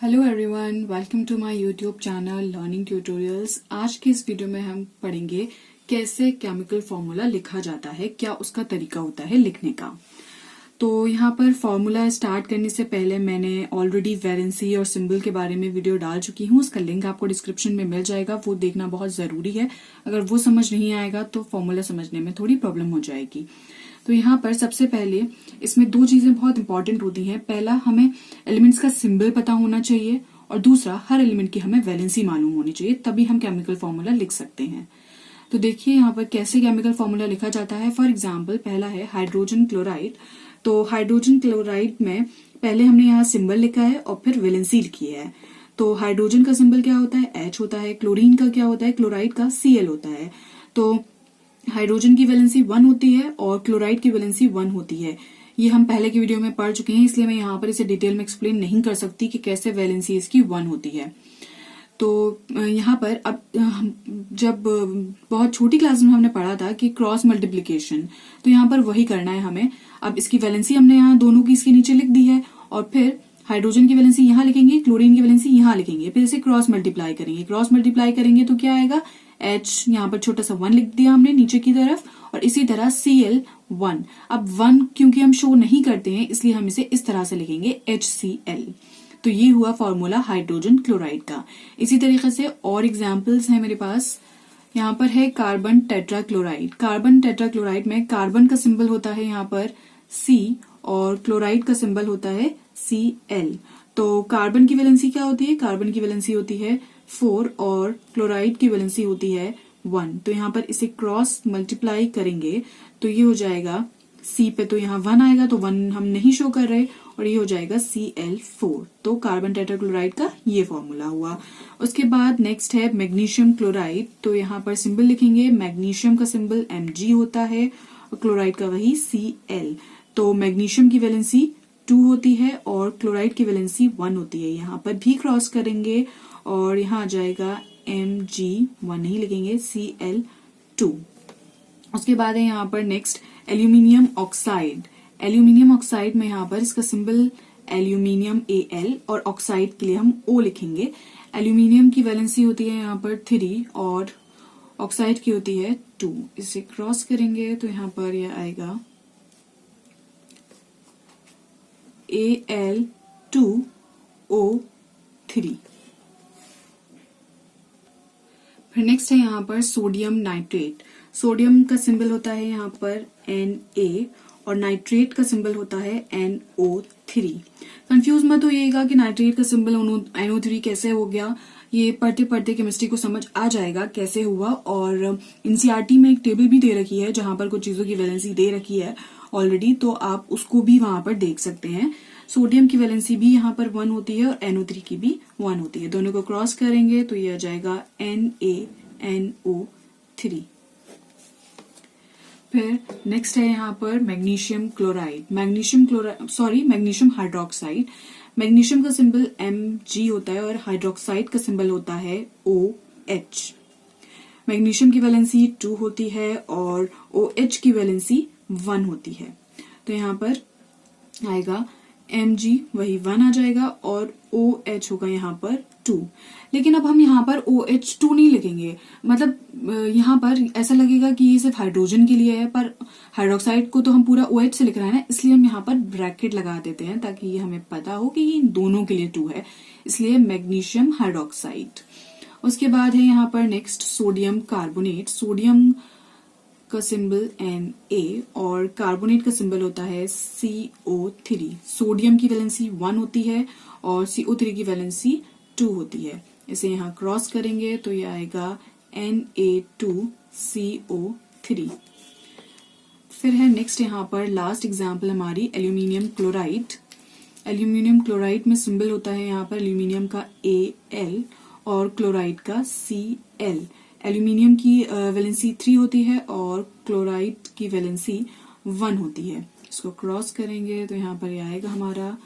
Hello everyone, welcome to my YouTube channel learning tutorials. आज के इस वीडियो में हम पढ़ेंगे कैसे केमिकल फॉर्मूला लिखा जाता है, क्या उसका तरीका होता है लिखने का। तो यहाँ पर फॉर्मूला स्टार्ट करने से पहले मैंने ऑलरेडी वैलेंसी और सिंबल के बारे में वीडियो डाल चुकी हूँ। उसका लिंक आपको डिस्क्रिप्शन में मिल जाएगा, वो देखना बहुत जरूरी है। अगर वो समझ नहीं आएगा तो फॉर्मूला समझने में थोड़ी प्रॉब्लम हो जाएगी। तो यहाँ पर सबसे पहले इसमें दो चीजें बहुत इंपॉर्टेंट होती हैं। पहला, हमें एलिमेंट्स का सिंबल पता होना चाहिए और दूसरा, हर एलिमेंट की हमें वैलेंसी मालूम होनी चाहिए, तभी हम केमिकल फॉर्मूला लिख सकते हैं। तो देखिए यहाँ पर कैसे केमिकल फॉर्मूला लिखा जाता है। फॉर एग्जाम्पल, पहला है हाइड्रोजन क्लोराइड। तो हाइड्रोजन क्लोराइड में पहले हमने यहाँ सिंबल लिखा है और फिर वैलेंसी लिखी है। तो हाइड्रोजन का सिंबल क्या होता है? H होता है। क्लोरीन का क्या होता है? क्लोराइड का Cl होता है। तो हाइड्रोजन की वैलेंसी 1 होती है और क्लोराइड की वैलेंसी 1 होती है। ये हम पहले की वीडियो में पढ़ चुके हैं, इसलिए मैं यहाँ पर इसे डिटेल में एक्सप्लेन नहीं कर सकती कि कैसे वैलेंसी इसकी 1 होती है। तो यहाँ पर अब जब बहुत छोटी क्लास में हमने पढ़ा था कि क्रॉस मल्टीप्लिकेशन, तो यहाँ पर वही करना है हमें। अब इसकी वैलेंसी हमने यहाँ दोनों की इसके नीचे लिख दी है और फिर हाइड्रोजन की वैलेंसी यहाँ लिखेंगे, क्लोरीन की वैलेंसी यहाँ लिखेंगे, फिर इसे क्रॉस मल्टीप्लाई करेंगे। क्रॉस मल्टीप्लाई करेंगे तो क्या आएगा? H, यहाँ पर छोटा सा 1 लिख दिया हमने नीचे की तरफ, और इसी तरह Cl1। अब 1 क्योंकि हम शो नहीं करते हैं, इसलिए हम इसे इस तरह से लिखेंगे HCl। तो ये हुआ फॉर्मूला हाइड्रोजन क्लोराइड का। इसी तरीके से और एग्जाम्पल्स हैं मेरे पास। यहाँ पर है कार्बन टेट्राक्लोराइड। कार्बन टेट्राक्लोराइड में कार्बन का सिंबल होता है यहाँ पर C और क्लोराइड का सिंबल होता है Cl। तो कार्बन की वैलेंसी क्या होती है? कार्बन की वैलेंसी होती है 4 और क्लोराइड की वैलेंसी होती है 1। तो यहाँ पर इसे क्रॉस मल्टीप्लाई करेंगे तो ये हो जाएगा C पे, तो यहाँ 1 आएगा, तो 1 हम नहीं शो कर रहे, और ये हो जाएगा Cl4। तो कार्बन टेट्राक्लोराइड का ये फॉर्मूला हुआ। उसके बाद नेक्स्ट है मैग्नीशियम क्लोराइड। तो यहाँ पर सिंबल लिखेंगे, मैग्नीशियम का सिंबल Mg होता है और क्लोराइड का वही Cl। तो मैग्नीशियम की वैलेंसी 2 होती है और क्लोराइड की वैलेंसी 1 होती है। यहाँ पर भी क्रॉस करेंगे और यहाँ आ जाएगा Mg1 नहीं लिखेंगे, Cl2। उसके बाद है यहाँ पर next aluminium oxide. Aluminium oxide में यहाँ पर इसका सिंबल एल्यूमिनियम Al और ऑक्साइड के लिए हम O लिखेंगे। एल्यूमिनियम की वैलेंसी होती है यहाँ पर 3 और ऑक्साइड की होती है 2। इसे क्रॉस करेंगे तो यहाँ पर यह आएगा Al2O3। फिर नेक्स्ट है यहाँ पर सोडियम नाइट्रेट। सोडियम का सिंबल होता है यहाँ पर Na और नाइट्रेट का सिंबल होता है NO3। कंफ्यूज मत होइएगा कि नाइट्रेट का सिंबल NO3 कैसे हो गया। ये पढ़ते पढ़ते केमिस्ट्री को समझ आ जाएगा कैसे हुआ। और एनसीईआरटी में एक टेबल भी दे रखी है जहां पर कुछ चीजों की वैलेंसी दे रखी है ऑलरेडी, तो आप उसको भी वहां पर देख सकते हैं। सोडियम की वैलेंसी भी यहाँ पर 1 होती है और NO3 की भी 1 होती है। दोनों को क्रॉस करेंगे तो ये आ जाएगा NaNO3। फिर नेक्स्ट है यहाँ पर magnesium chloride. Magnesium hydroxide. Magnesium का सिंबल Mg होता है और हाइड्रोक्साइड का सिंबल होता है OH। मैग्नीशियम की वैलेंसी 2 होती है और OH की वैलेंसी 1 होती है। तो यहाँ पर आएगा Mg वही 1 आ जाएगा और OH होगा यहाँ पर 2। लेकिन अब हम यहाँ पर OH2 नहीं लिखेंगे, मतलब यहाँ पर ऐसा लगेगा कि ये सिर्फ हाइड्रोजन के लिए है, पर हाइड्रोक्साइड को तो हम पूरा OH से लिख रहे हैं ना, इसलिए हम यहाँ पर ब्रैकेट लगा देते हैं ताकि ये हमें पता हो कि ये दोनों के लिए 2 है, इसलिए मैग्नीशियम हाइड्रोक्साइड। उसके बाद है यहाँ पर नेक्स्ट सोडियम कार्बोनेट। सोडियम का सिंबल Na और कार्बोनेट का सिंबल होता है CO3। सोडियम की वैलेंसी 1 होती है और CO3 की वैलेंसी 2 होती है। इसे यहाँ क्रॉस करेंगे तो ये आएगा Na2CO3। फिर है नेक्स्ट यहाँ पर लास्ट एग्जाम्पल हमारी एल्यूमिनियम क्लोराइड। एल्यूमिनियम क्लोराइड में सिंबल होता है यहाँ पर एल्यूमिनियम का Al और क्लोराइड का Cl। एल्यूमिनियम की वैलेंसी 3 होती है और क्लोराइड की वैलेंसी 1 होती है। इसको क्रॉस करेंगे तो यहाँ पर आएगा हमारा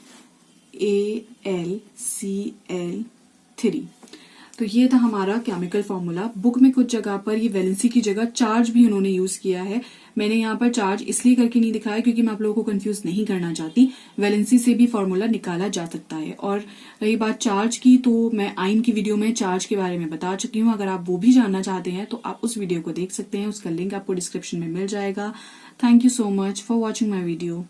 AlCl3। तो ये था हमारा केमिकल फॉर्मूला। बुक में कुछ जगह पर ये वैलेंसी की जगह चार्ज भी उन्होंने यूज किया है। मैंने यहाँ पर चार्ज इसलिए करके नहीं दिखाया क्योंकि मैं आप लोगों को कंफ्यूज नहीं करना चाहती। वैलेंसी से भी फॉर्मूला निकाला जा सकता है। और रही बात चार्ज की, तो मैं आयन की वीडियो में चार्ज के बारे में बता चुकी हूँ। अगर आप वो भी जानना चाहते हैं तो आप उस वीडियो को देख सकते हैं। उसका लिंक आपको डिस्क्रिप्शन में मिल जाएगा। Thank you so much for watching my video.